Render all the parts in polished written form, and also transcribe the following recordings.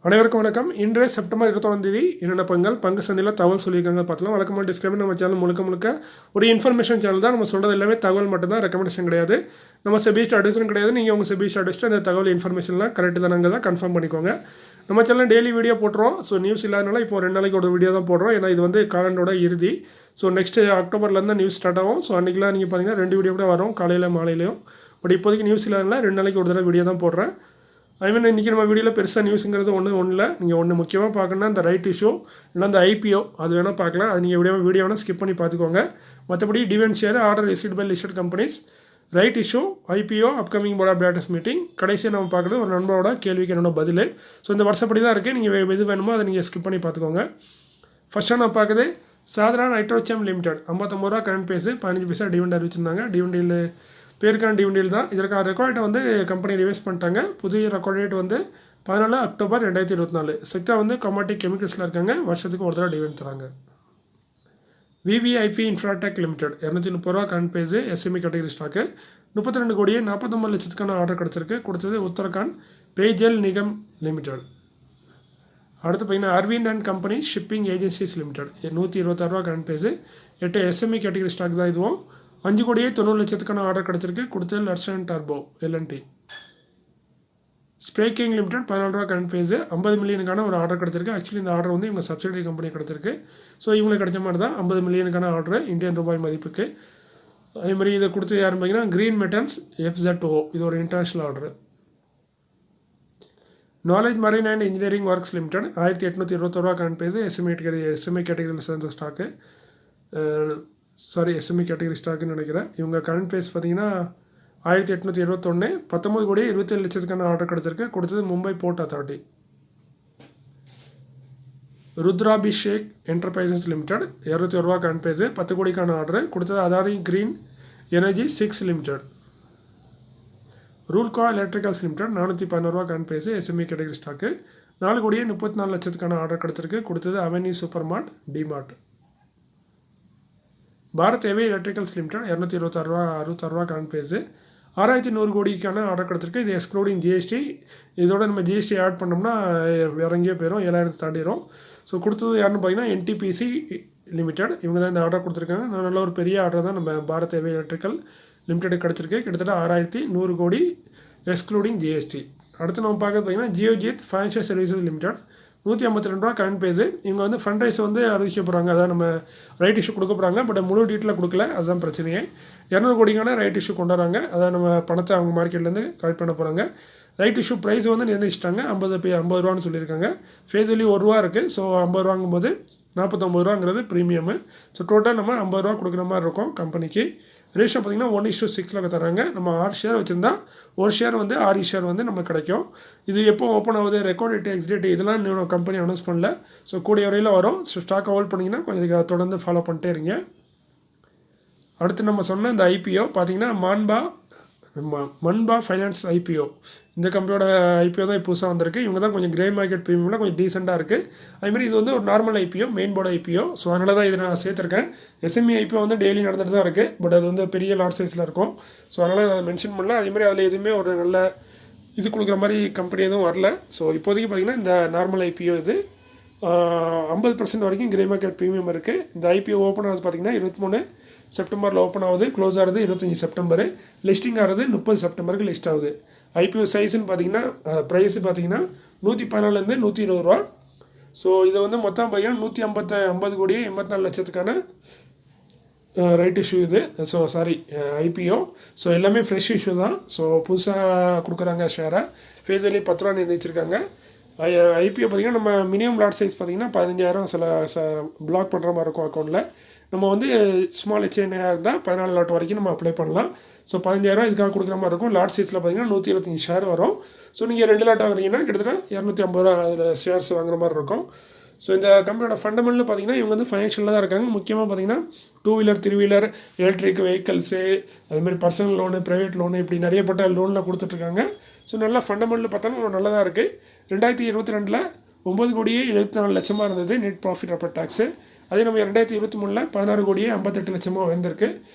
அனைவருக்கும் வணக்கம். இன்றைய செப்டம்பர் 21 என்னென்ன பங்கு சந்தையில் தகவல் சொல்லியிருக்காங்க பார்க்கலாம். வழக்கமாக டிஸ்கிரைபர் நம்ம சேனல் முழுக்க ஒரு இன்ஃபர்மேஷன் சேனல் தான். நம்ம சொல்கிறது எல்லாமே தகவல் மட்டும்தான், ரெக்கமெண்டேஷன் கிடையாது. நம்ம செபிஸ்ட் அட்வைஸும் கிடையாது. நீங்கள் உங்கள் செபிஸ்ட் அட்வைஸ்ட்டு அந்த தகவல் இன்ஃபர்மேஷன்லாம் கரெக்டு தானங்க தான் கன்ஃபார்ம் பண்ணிக்கோங்க. நம்ம சேனல் டெய்லி வீடியோ போட்டுறோம். ஸோ நியூஸ் இல்லாதனால இப்போ 2 நாளைக்கு ஒரு வீடியோ தான் போடுறோம். ஏன்னா இது வந்து காலண்டோட இறுதி. ஸோ நெக்ஸ்ட்டு அக்டோபர்லேருந்து நியூஸ் ஸ்டார்ட் ஆகும். ஸோ அன்றைக்கெலாம் நீங்கள் பார்த்தீங்கன்னா 2 வீடியோ கூட வரும், காலையில் மாலையிலையும். பட் இப்போதைக்கு நியூஸ் இல்லாதனால 2 நாளைக்கு ஒரு தடவை வீடியோ தான் போடுறேன். இன்றைக்கி நம்ம வீடியோவில் பெருசாக நியூஸுங்கிறது ஒன்றும் இல்லை. நீங்கள் ஒன்று முக்கியமாக பார்க்கணுன்னா இந்த ரைட் இஷ்யூ இல்லை அந்த ஐபிஓ அது வேணால் பார்க்கலாம். அது நீங்கள் வீடியோ வேணால் ஸ்கிப் பண்ணி பார்த்துக்கோங்க. மற்றபடி dividend share, order received by listed companies, right issue, IPO, upcoming board of directors meeting, கடைசியாக நம்ம பார்க்குறது ஒரு நண்பரோட கேள்விக்கு என்னோட பதில். ஸோ இந்த வருஷப்படி தான் இருக்குது. நீங்கள் எது வேணுமோ அதை நீங்கள் ஸ்கிப் பண்ணி பார்த்துக்கோங்க. ஃபஸ்ட்டாக நான் பார்க்குறது சாதாரண நைட்ரோச்சம் லிமிடெட் 59 ரூபா கரண்ட் பேஸு, 15 பைசா டிவிடெண்ட் அறிவிச்சிருந்தாங்க. டிவிடெண்டில் பேருக்கான டிவிடெண்ட் தான். இதற்கான ரெக்கார்ட் டேட் வந்து கம்பெனி ரிவைஸ் பண்ணிட்டாங்க. புதிய ரெக்கார்ட் டேட் வந்து 14 அக்டோபர் 2024. செக்டர் வந்து கமாடிட்டி கெமிக்கல்ஸில் இருக்காங்க. வருஷத்துக்கு ஒரு தடவை டிவிடெண்ட் தராங்க. விவிஐபி இன்ஃப்ராடெக் லிமிடெட் 230 ரூபா current base, SME category stock, 32 கோடியே 49 லட்சத்துக்கான ஆர்டர் கிடச்சிருக்கு. கொடுத்தது உத்தரகாண்ட் பேஜல் நிகம் லிமிடெட். அடுத்து பார்த்தீங்கன்னா Arvind and company shipping agencies limited 126 ரூபா current base, 8 SME category stock தான். இதுவும் 5 கோடியே 90 லட்சத்துக்கான ஆர்டர் கிடச்சிருக்கு. கொடுத்தது லட்சன் டர்போ எல்என்டி. ஸ்ப்ரேக்கிங் லிமிடெட் 14 ரூபா கரண்ட் பேஸு, 50 மில்லியனுக்கான ஒரு ஆர்டர் கிடச்சிருக்கு. ஆக்சுவலி இந்த ஆர்டர் வந்து இவங்க சப்சிடரி கம்பெனி கிடச்சிருக்கு. ஸோ இவங்களுக்கு கிடைச்ச மாதிரி தான் 50 மில்லியனுக்கான ஆர்டர் இந்தியன் ரூபாய் மதிப்புக்கு. அதே மாதிரி இதை கொடுத்து யாருன்னு பார்த்தீங்கன்னா கிரீன் மெட்டல்ஸ் FZO, இது ஒரு international order. Knowledge marine and engineering works limited 1821 ரூபா கரண்ட் பேஸு, எஸ்எம்இ கேட்டகரியில் சேர்ந்த ஸ்டாக்கு, எஸ்எம்இ கேட்டகரி ஸ்டாக்குன்னு நினைக்கிறேன். இவங்க கரண்ட் பேஸ் பார்த்தீங்கன்னா 1871, 19 கோடியே 27 லட்சத்துக்கான ஆர்டர் கிடச்சிருக்கு. கொடுத்தது Mumbai port authority. Rudrabhishek enterprises limited 201 ரூபா கரண்ட் பேஸு, 10 கோடிக்கான ஆர்டர். கொடுத்தது Adani green energy 6 limited. Rulka electricals limited 411 ரூபா கரண்ட் பேஸு, எஸ்எம்இ கேட்டகரி ஸ்டாக்கு, 4 கோடியே 34 லட்சத்துக்கான ஆர்டர் கிடச்சிருக்கு. கொடுத்தது avenue super mart, DMart. Bharat heavy electricals limited 266 ரூபா கரண்ட் பேஸு, 6100 கோடிக்கான ஆர்டர் கிடச்சிருக்கு. இது எக்ஸ்க்ளூடிங் ஜிஎஸ்டி. இதோட நம்ம ஜிஎஸ்டி ஆட் பண்ணோம்னா வேற எங்கேயோ போயிடும், 7000 தாண்டிடும். ஸோ கொடுத்தது யாருன்னு பார்த்தீங்கன்னா என்டிபிசி லிமிடெட். இவங்க தான் இந்த ஆர்டர் கொடுத்துருக்காங்க. நல்ல ஒரு பெரிய ஆர்டர் தான் நம்ம பாரத் ஹெவி எலக்ட்ரிக்கல் லிமிடெட் கிடச்சிருக்கு. கிட்டத்தட்ட 6100 கோடி எக்ஸ்க்ளூடிங் ஜிஎஸ்டி. அடுத்து நம்ம பார்க்க பார்த்தீங்கன்னா ஜியோஜித் ஃபைனான்ஷியல் சர்வீசஸ் லிமிடெட் 152 ரூபா கரண்ட் பேஸு. இவங்க வந்து ஃபண்ட் ரைஸ் வந்து அறிவிக்க போகிறாங்க. அதான் நம்ம ரைட் இஷ்யூ கொடுக்க போகிறாங்க. பட் முழு டீட்டெயிலாக கொடுக்கல, அதுதான் பிரச்சனையே. 200 கோடிக்கான ரைட் இஷ்யூ கொண்டாடுறாங்க. அதான் நம்ம பணத்தை அவங்க மார்க்கெட்லேருந்து கலெக்ட் பண்ண போகிறாங்க. ரைட் இஷ்யூ ப்ரைஸ் வந்து நிர்ணயிச்சிட்டாங்க. 50 ரூபான்னு சொல்லியிருக்காங்க. ஃபேஸ் வேல்யூ 1 ரூபா இருக்குது. So 50 ரூபாங்கும்போது 49 ரூபாங்கிறது premium. ஸோ டோட்டல் நம்ம 50 ரூபா கொடுக்குற மாதிரி இருக்கும் கம்பெனிக்கு. ரேஷியோ பார்த்திங்கன்னா 1:6 தராங்க. நம்ம 6 ஷேர் வச்சுருந்தா ஒரு ஷேர் வந்து 6 ஷேர் வந்து நமக்கு கிடைக்கும். இது எப்போ ஓப்பன் ஆகுது, ரெக்கார்ட் டேட், எக்ஸ் டேட், இதெல்லாம் இன்னும் கம்பெனி அனௌன்ஸ் பண்ணல. ஸோ கூடிய வரையில் வரும். ஸோ ஸ்டாக் ஹோல்ட் பண்ணிங்கன்னா கொஞ்சம் தொடர்ந்து ஃபாலோ பண்ணிட்டே இருங்க. அடுத்து நம்ம சொன்ன இந்த ஐபிஓ பார்த்திங்கன்னா மன்பா ஃபைனான்ஸ் ஐபிஓ. இந்த கம்பெனியோட ஐபிஓ தான் புதுசாக வந்திருக்கு. இவங்க தான் கொஞ்சம் கிரே மார்க்கெட் ப்ரீமியம்லாம் கொஞ்சம் டீசெண்டாக இருக்குது. அதுமாதிரி இது வந்து ஒரு normal IPO, main board IPO. So அதனால தான் இதை நான் சேர்த்துருக்கேன். எஸ்எம்இ ஐபிஓ வந்து டெய்லி நடந்துட்டு தான் இருக்குது. பட் அது வந்து பெரிய லாட் சைஸில் இருக்கும். ஸோ அதனால் நான் மென்ஷன் பண்ணல. அதேமாதிரி அதில் எதுவுமே ஒரு நல்ல இது கொடுக்குற மாதிரி கம்பெனி எதுவும் வரல. ஸோ இப்போதைக்கு பார்த்திங்கன்னா இந்த நார்மல் ஐபிஓ இது 50% வரைக்கும் கிரே மார்க்கெட் ப்ரீமியம் இருக்குது. இந்த ஐபிஓ ஓப்பன் ஆகுது பார்த்திங்கன்னா 23 செப்டம்பரில் ஓப்பன் ஆகுது. க்ளோஸ் ஆகுது 25 செப்டம்பர். லிஸ்டிங் ஆகிறது 30 செப்டம்பருக்கு லிஸ்ட் ஆகுது. ஐபிஓ சைஸ்ன்னு பார்த்தீங்கன்னா ப்ரைஸ் பார்த்தீங்கன்னா 114 120 ரூபா. ஸோ இதை வந்து மொத்தம் பார்த்தீங்கன்னா 150 கோடியே 84 லட்சத்துக்கான ரைட் இஷ்யூ இது. So IPO. ஸோ எல்லாமே ஃப்ரெஷ் இஷ்யூ தான். ஸோ புதுசாக கொடுக்குறாங்க ஷேரை. ஃபேஸ் வேல்யூ 10 ரூபா நிர்ணயிச்சிருக்காங்க. ஐபிஓ பார்த்திங்கன்னா நம்ம மினிமம் லாட் சைஸ் பார்த்திங்கன்னா 15,000 பிளாக் பண்ணுற மாதிரி இருக்கும் அக்கௌண்ட்டில். நம்ம வந்து ஸ்மால் HNA இருந்தால் 14 லாட் வரைக்கும் நம்ம அப்ளை பண்ணலாம். ஸோ 15,000 இதுக்காக கொடுக்குற மாதிரி இருக்கும். லாட் சைஸில் பார்த்திங்கன்னா 125 ஷேர் வரும். ஸோ நீங்கள் 2 லாட் வாங்குறீங்கன்னா கிட்டத்தட்ட 250 ரூபா அதில் ஷேர்ஸ் வாங்குற மாதிரி இருக்கும். ஸோ இந்த கம்பெனியோட ஃபண்டமெண்டல் பார்த்திங்கன்னா இவங்க வந்து ஃபைனான்ஷியலில் தான் இருக்காங்க. முக்கியமாக பார்த்திங்கன்னா 2 வீலர் 3 வீலர் எலக்ட்ரிக் வெஹிக்கல்ஸு, அதுமாதிரி பர்சனல் லோனு, ப்ரைவேட் லோனு, இப்படி நிறையப்பட்ட லோனில் கொடுத்துட்ருக்காங்க. ஸோ நல்லா ஃபண்டமெண்டல் பார்த்தாலும் நல்லதாக இருக்குது. 2022 9 கோடியே 74 லட்சமாக இருந்தது நெட் ப்ராஃபிட் ஆஃப்டர் டேக்ஸு. அதே நம்ம 2023 16 கோடியே 58 லட்சமாக வந்திருக்கு.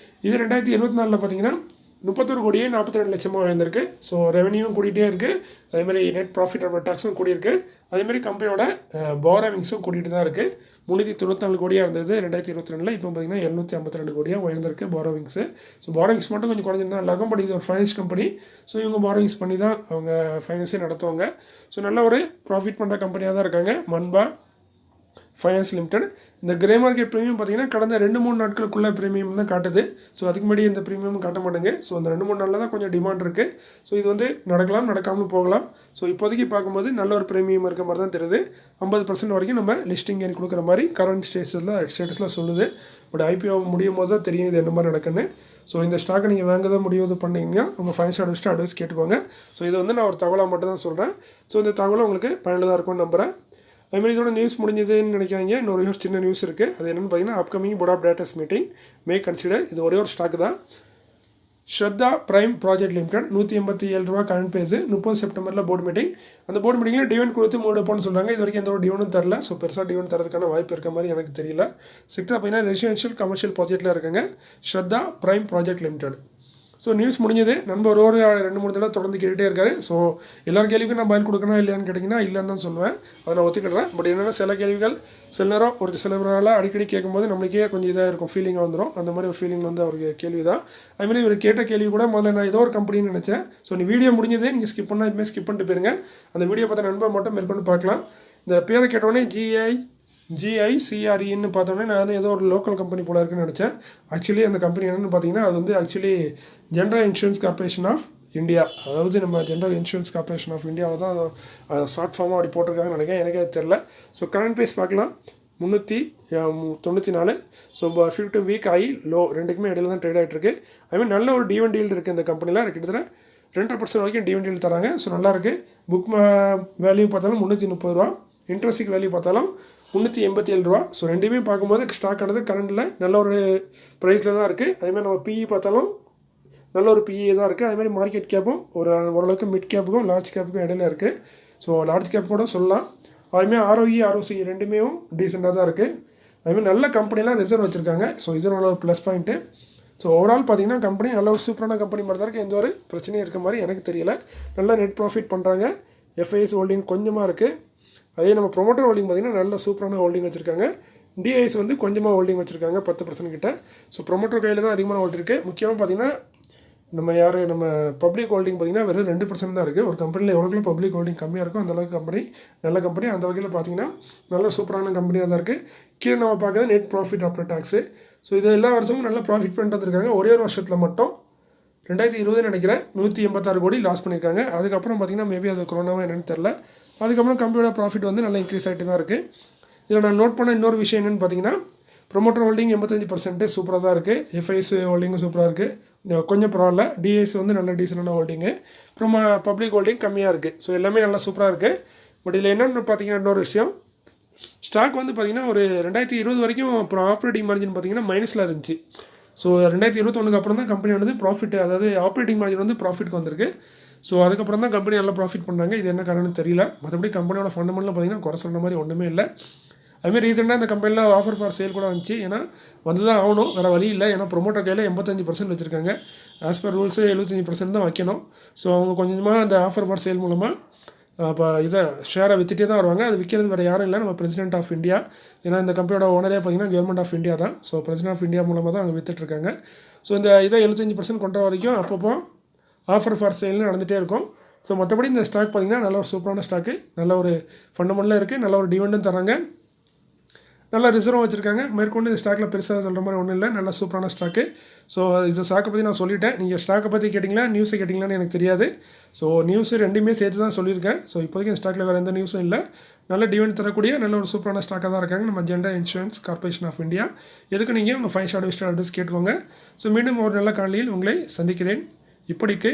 இது 2024 பார்த்திங்கன்னா 31 கோடியே 42 லட்சமாக உயர்ந்திருக்கு. ஸோ ரெவன்யூவும் கூட்டிகிட்டே இருக்குது. அதேமாதிரி நெட் ப்ராஃபிட் ஆஃப்டர் டாக்ஸும் கூடியிருக்கு. அதேமாதிரி கம்பெனியோட பாரோவிங்ஸும் கூட்டிகிட்டு தான் இருக்குது. 394 கோடியாக இருந்தது 2022. இப்போ பார்த்தீங்கன்னா 752 கோடியாக உயர்ந்திருக்கு பாரோவிங்ஸு. ஸோ பாரோவிங்ஸ் மட்டும் கொஞ்சம் குறைஞ்சிருந்தா நல்லாயிருக்கும். பட் இது ஒரு ஃபைனான்ஸ் கம்பெனி. ஸோ இவங்க பாரோவிங்ஸ் பண்ணி தான் அவங்க ஃபைனான்ஸே நடத்துவாங்க. ஸோ நல்ல ஒரு ப்ராஃபிட் பண்ணுற கம்பெனியாக தான் இருக்காங்க மன்பா ஃபைனான்ஸ் லிமிடெட். இந்த கிரே மார்க்கெட் ப்ரீமியம் பார்த்தீங்கன்னா கடந்த 2-3 நாட்களுக்குள்ள ப்ரீமியம் தான் காட்டுது. ஸோ அதுக்கு முன்னாடி இந்த ப்ரீமியம் காட்ட மாட்டேங்க. ஸோ அந்த 2-3 நாளில் தான் கொஞ்சம் டிமாண்ட் இருக்குது. ஸோ இது வந்து நடக்கலாம், நடக்காமல் போகலாம். ஸோ இப்போதைக்கு பார்க்கும்போது நல்ல ஒரு ப்ரீமியம் இருக்க மாதிரி தான் தெரியுது. 50% வரைக்கும் நம்ம லிஸ்டிங் ஏன் கொடுக்குற மாதிரி கரண்ட் ஸ்டேட்டஸில் சொல்லுது. பட் ஐபிஓ முடியும் போது தான் தெரியும் இது என்ன மாதிரி நடக்குன்னு. ஸோ இந்த ஸ்டாக்கை நீங்கள் வாங்கதான் முடியாது பண்ணிங்கன்னா உங்கள் ஃபைனான்ஸ் அட்வைஸ் கேட்டுக்கோங்க. ஸோ இது வந்து நான் ஒரு தகவலாக மட்டும் தான் சொல்கிறேன். ஸோ இந்த தகவலும் உங்களுக்கு பயனுள்ளதாக இருக்கும்னு நம்புகிறேன். அதுமாதிரி இதோட நியூஸ் முடிஞ்சதுன்னு நினைக்காங்க. இன்னொரு சின்ன நியூஸ் இருக்குது. அது என்னென்னு பார்த்தீங்கன்னா upcoming board of directors meeting may consider. இது ஒரே ஒரு ஸ்டாக் தான். ஸ்ரத்தா பிரைம் ப்ராஜெக்ட் லிமிடெட் 187 ரூபா கரண்ட் பேஸு. 30 செப்டம்பரில் போர்டு மீட்டிங். அந்த போர்டு மீட்டிங்கில் டிவெண்ட் கொடுத்து மூடுப்போன்னு சொல்கிறாங்க. இது வரைக்கும் எந்த ஒரு டிவெண்டும் தரல. ஸோ பெருசாக டிவெண்ட் தரதுக்கான வாய்ப்பு இருக்க மாதிரி எனக்கு தெரியல. செக்டர் பார்த்தீங்கன்னா ரெசிடென்ஷியல் கமர்ஷியல் ப்ராஜெக்ட்டில் இருக்காங்க Shraddha prime project limited. So news முடிஞ்சது. நண்பர் ஒரு 2-3 தடவை தொடர்ந்து கேட்டுகிட்டே இருக்காரு. ஸோ எல்லா கேள்விக்கும் நான் பதில் கொடுக்கணும் இல்லையான்னு கேட்டிங்கன்னா இல்லைன்னு தான் சொல்லுவேன். அதை நான் ஒத்துக்கிடுறேன். பட் என்னென்னா சில கேள்விகள் சில நேரம் ஒரு சில நாளாக அடிக்கடி கேட்கும்போது நம்மளுக்கே கொஞ்சம் இதாக இருக்கும், ஃபீலிங்காக வந்துடும். அந்த மாதிரி ஒரு ஃபீலிங் வந்து அவருக்கு கேள்வி தான். அதுமாதிரி இவர் கேட்ட கேள்வி கூட முதல்ல நான் ஏதோ ஒரு கம்பெனின்னு நினச்சேன். ஸோ நீ வீடியோ முடிஞ்சதே நீங்கள் ஸ்கிப் பண்ணால் இதுமாதிரி ஸ்கிப் பண்ணிட்டு போயிருங்க. அந்த வீடியோ பார்த்த நண்பர் மட்டும் மேற்கொண்டு பார்க்கலாம். இந்த பேரை கேட்டோடனே GICREன்னு பார்த்தோன்னே நான் ஏதோ ஒரு லோக்கல் கம்பெனி போல இருக்குன்னு நினச்சேன். ஆக்சுவலி அந்த கம்பெனி என்னென்னு பார்த்தீங்கன்னா அது வந்து actually general insurance corporation of India. அதாவது நம்ம ஜென்ரல் இன்சூரன்ஸ் கார்பரேஷன் ஆஃப் இந்தியாவை தான் ஷார்ட் ஃபார்மாக அப்படி போட்டிருக்காங்கன்னு நினைக்கிறேன். எனக்கே அது தெரில. ஸோ கரண்ட் ப்ரைஸ் பார்க்கலாம் 394. ஸோ 50 வீக் ஆகி லோ ரெண்டுக்குமே இடையில தான் ட்ரேட் ஆகிட்டு இருக்கு. அதுமாதிரி நல்ல ஒரு டிவெண்ட் டீல் இருக்குது இந்த கம்பெனியில். கிட்டத்தட்ட 2.5% வரைக்கும் டிவெண்ட் டீல் தராங்க. ஸோ நல்லாயிருக்கு. புக் வேல்யூ பார்த்தாலும் 330 ரூபா. இன்ட்ரெஸ்டிக் வேல்யூ பார்த்தாலும் 387 ரூபா. ஸோ ரெண்டுமே பார்க்கும்போது ஸ்டாக் ஆனது கரண்டில் நல்ல ஒரு ப்ரைஸில் தான் இருக்குது. அதேமாதிரி நம்ம பிஇ பார்த்தாலும் நல்ல ஒரு பிஇ தான் இருக்குது. அதேமாதிரி மார்க்கெட் கேப்பும் ஓரளவுக்கு மிட் கேப்புக்கும் லார்ஜ் கேப்புக்கும் இடையில இருக்குது. ஸோ லார்ஜ் கேப் கூட சொல்லலாம். அதுமாதிரி ROE ரெண்டுமே டீசெண்டாக தான் இருக்குது. அதுமாதிரி நல்ல கம்பெனிலாம் ரிசர்வ் வச்சுருக்காங்க. ஸோ இது நல்ல ஒரு ப்ளஸ் பாயிண்ட்டு. ஸோ ஓவரால் பார்த்தீங்கன்னா கம்பெனி நல்ல ஒரு சூப்பரான கம்பெனி மாதிரி தான் இருக்குது. எந்த ஒரு பிரச்சனையும் இருக்க மாதிரி எனக்கு தெரியல. நல்லா நெட் ப்ராஃபிட் பண்ணுறாங்க. FIS ஹோல்டிங் கொஞ்சமாக இருக்குது. அதே நம்ம ப்ரொமோட்டர் ஹோல்டிங் பார்த்திங்கன்னா நல்ல சூப்பரான ஹோல்டிங் வச்சுருக்காங்க. DIS வந்து கொஞ்சமாக ஹோல்டிங் வச்சுருக்காங்க 10% கிட்ட. ஸோ ப்ரொமோட்டர் கையில் தான் அதிகமான ஹோல்டிங் இருக்குது. முக்கியமாக பார்த்திங்கன்னா நம்ம பப்ளிக் ஹோல்டிங் பார்த்திங்கன்னா வெறும் 2% தான் இருக்குது. ஒரு கம்பெனியில் எவ்வளோக்குள்ள பப்ளிக் ஹோல்டிங் கம்மியாக இருக்கும் அந்தளவுக்கு கம்பெனி நல்ல கம்பெனி. அந்த வகையில் பார்த்திங்கன்னா நல்ல சூப்பரான கம்பெனியாக தான் இருக்குது. கீழே நம்ம பார்க்குறது net profit after tax. So இது எல்லா வருஷமும் நல்லா ப்ராஃபிட் பண்ணிட்டு வந்திருக்காங்க. ஒரே ஒரு வருஷத்தில் மட்டும் 2020 நினைக்கிறேன் 186 கோடி லாஸ் பண்ணியிருக்காங்க. அதுக்கப்புறம் பார்த்திங்கன்னா மேபி அது கொரோனாவாக என்னென்னு தெரில. அதுக்கப்புறம் கம்பெனியோட ப்ராஃபிட் வந்து நல்லா இன்க்ரீஸ் ஆகிட்டு தான் இருக்குது. இதில் நான் நோட் பண்ண இன்னொரு விஷயம் என்னென்னு பார்த்தீங்கன்னா ப்ரொமோட்டர் ஹோல்டிங் 85% சூப்பராக தான் இருக்குது. FIS ஹோல்டிங்கும் சூப்பராக இருக்குது, கொஞ்சம் பரவாயில்ல. DIS வந்து நல்ல டீசெண்டான ஹோல்டிங்கு. அப்புறம் பப்ளிக் ஹோல்டிங் கம்மியாக இருக்குது. ஸோ எல்லாமே நல்லா சூப்பராக இருக்குது. பட் இதில் என்னென்னு பார்த்தீங்கன்னா இன்னொரு விஷயம், ஸ்டாக் வந்து பார்த்திங்கன்னா ஒரு 2020 வரைக்கும் அப்புறம் ஆப்ரேட்டிங் மார்ஜின் பார்த்திங்கன்னா மைனஸில் இருந்துச்சு. ஸோ 2021 அப்புறம் தான் கம்பெனி வந்து ப்ராஃபிட், அதாவது ஆப்ரேட்டிங் மார்ஜின் வந்து ப்ராஃபிட்க்கு வந்திருக்கு. ஸோ அதுக்கப்புறம் தான் கம்பெனி நல்லா ப்ராஃபிட் பண்ணுறாங்க. இது என்ன காரணம்னு தெரியல. மற்றபடி கம்பெனியோட ஃபண்டமெண்டல் பார்த்திங்கன்னா குறை சொல்கிற மாதிரி ஒன்றுமே இல்லை. அதுமாதிரி ரீசெண்டாக இந்த கம்பெனியில் ஆஃபர் ஃபார் சேல் கூட வந்துச்சு. ஏன்னா வந்து தான் ஆகணும், வேறு வழி இல்லை. ஏன்னா ப்ரொமோட்டர் கையில் 85% வச்சுருக்காங்க. ஆஸ் பர் ரூல்ஸு 75% தான் வைக்கணும். ஸோ அவங்க கொஞ்சமாக அந்த ஆஃபர் ஃபார் சேல் மூலமாக இப்போ இதை ஷேரை விற்றுட்டே தான் வருவாங்க. அது விற்கிறது வேறு யாரும் இல்லை, நம்ம பிரசிடென்ட் ஆஃப் இந்தியா. ஏன்னா இந்த கம்பெனியோட ஓனரே பார்த்திங்கன்னா கவர்மெண்ட் ஆஃப் இந்தியா தான். ஸோ பிரசிடென்ட் ஆஃப் இந்தியா மூலமாக தான் அவங்க விற்றுட்ருக்காங்க. ஸோ இந்த இதை 75% கொண்ட வரைக்கும் அப்பப்போ ஆஃபர் ஃபார் சேல்னு நடந்துகிட்டே இருக்கும். ஸோ மற்றபடி இந்த ஸ்டாக் பார்த்திங்கன்னா நல்ல ஒரு சூப்பரான ஸ்டாக்கு, நல்ல ஒரு ஃபண்டமெண்டலாக இருக்குது, நல்ல ஒரு டிவிடெண்டும் தராங்க, நல்லா ரிசர்வ் வச்சுருக்காங்க. மேற்கொண்டு இந்த ஸ்டாக்கில் பெருசாக சொல்கிற மாதிரி ஒன்றும் இல்லை, நல்ல சூப்பரான ஸ்டாக்கு. ஸோ இந்த ஸ்டாக்கை பற்றி நான் சொல்லிட்டேன். நீங்கள் ஸ்டாக்கை பற்றி கேட்டிங்களா நியூஸை கேட்டிங்களான்னு எனக்கு தெரியாது. ஸோ நியூஸு ரெண்டுமே சேர்த்து தான் சொல்லியிருக்கேன். ஸோ இப்போதைக்கு இந்த ஸ்டாக்கில் வேறு எந்த நியூஸும் இல்லை. நல்ல டிவிடெண்ட் தரக்கூடிய நல்ல ஒரு சூப்பரான ஸ்டாக்காக தான் இருக்காங்க நம்ம general insurance corporation of India. எதுக்கு நீங்கள் உங்கள் 5 ஸ்டார் அட்வைஸ் கேட்டுக்கோங்க. ஸோ மீண்டும் ஒரு நல்ல காலையில் உங்களை சந்திக்கிறேன். இப்படிக்கு